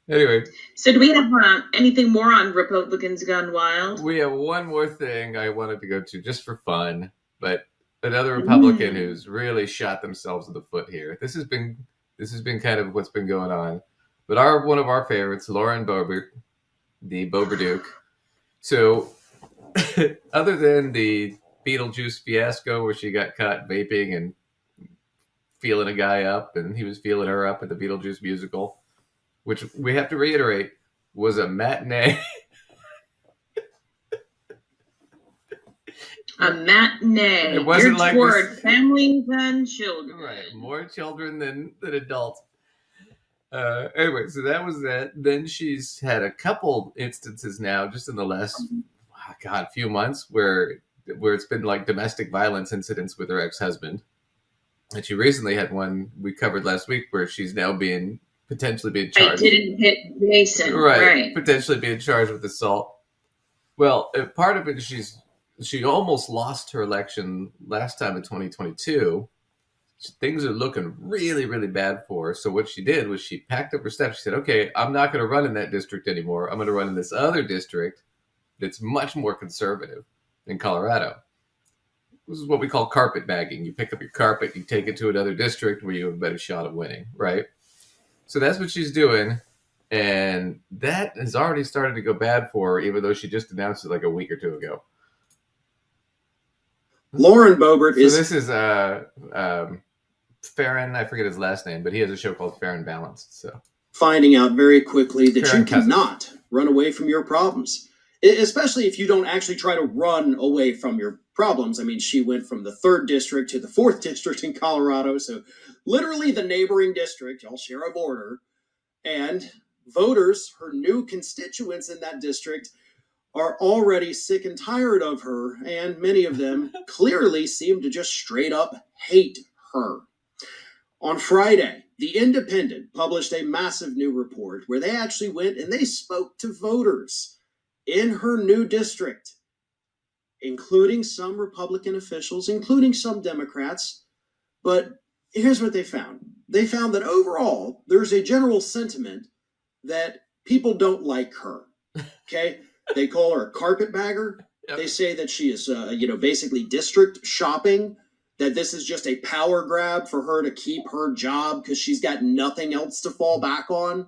Anyway, So do we have anything more on Republicans Gone Wild? we have one more thing I wanted to go to just for fun, but another Republican Mm. who's really shot themselves in the foot here. This has been kind of what's been going on. But our one of our favorites, Lauren Boebert, the Boebert. So, other than the Beetlejuice fiasco where she got caught vaping and feeling a guy up, and he was feeling her up at the Beetlejuice musical, which we have to reiterate was a matinee. A It matinee wasn't geared like toward this. families and Right, children. more children than adults. Anyway, so that was that. Then she's had a couple instances now, just in the last, few months, where it's been like domestic violence incidents with her ex husband. And she recently had one we covered last week where she's now being potentially being I charged. didn't hit Jason, Right, right? potentially being charged with assault. Well, part of it is she almost lost her election last time in 2022. Things are looking really, really bad for her. So what she did was she packed up her stuff. She said, "Okay, I'm not going to run in that district anymore. I'm going to run in this other district that's much more conservative in Colorado." This is what we call carpet bagging. You pick up your carpet, you take it to another district where you have a better shot of winning, right? So that's what she's doing. And that has already started to go bad for her, even though she just announced it like a week or two ago. Lauren Boebert So is this is Farron. I forget his last name, but he has a show called Farron Balanced. So finding out very quickly that Farron you Cousins. cannot run away from your problems, especially if you don't actually try to run away from your problems. I mean, she went from the 3rd district to the 4th district in Colorado, so literally the neighboring district. Y'all share a border. And voters, her new constituents in that district, are already sick and tired of her, and many of them clearly seem to just straight up hate her. On Friday, The Independent published a massive new report where they actually went and they spoke to voters in her new district, including some Republican officials, including some Democrats. But here's what they found: they found that overall, there's a general sentiment that people don't like her. Okay? They call her a carpetbagger. Yep. They say that she is, basically district shopping, that this is just a power grab for her to keep her job because she's got nothing else to fall back on. It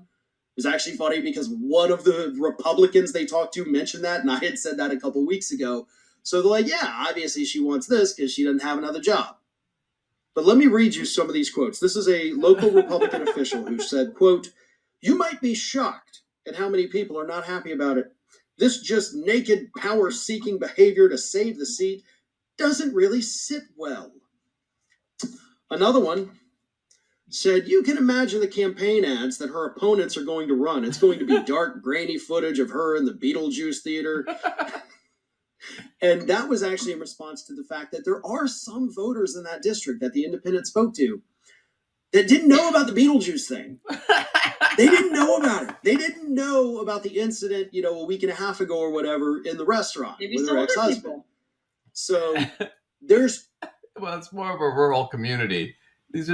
was actually funny because one of the Republicans they talked to mentioned that, and I had said that a couple weeks ago. So they're like, yeah, obviously she wants this because she doesn't have another job. But let me read you some of these quotes. This is a local Republican official who said, quote, "You might be shocked at how many people are not happy about it. This just naked power-seeking behavior to save the seat doesn't really sit well." Another one said, "You can imagine the campaign ads that her opponents are going to run. It's going to be dark, grainy footage of her in the Beetlejuice theater." And that was actually in response to the fact that there are some voters in that district that the Independent spoke to that didn't know about the Beetlejuice thing. They didn't know about it. They didn't know about the incident, a week and a half ago or whatever in the restaurant Maybe with some her other ex-husband. people. So there's Well, it's more of a rural community. These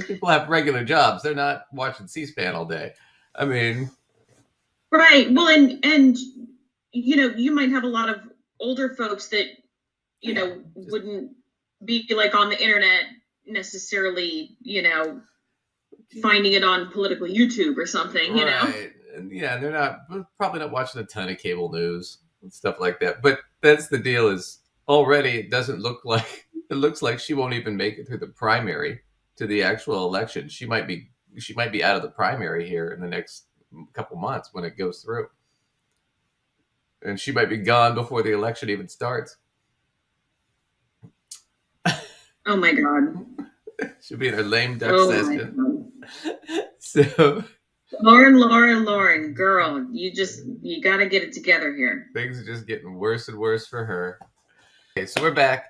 people have regular jobs. They're not watching C-SPAN all day. I mean, Right. Well, and you might have a lot of older folks that wouldn't be like on the internet necessarily, finding it on political YouTube or something, right. And yeah, they're probably not watching a ton of cable news and stuff like that. But that's the deal is already it looks like she won't even make it through the primary to the actual election. She might be out of the primary here in the next couple months when it goes through. And she might be gone before the election even starts. Oh my God. She'll be in her lame duck Oh session. So Lauren, girl, you got to get it together here. Things are just getting worse and worse for her. Okay, so we're back.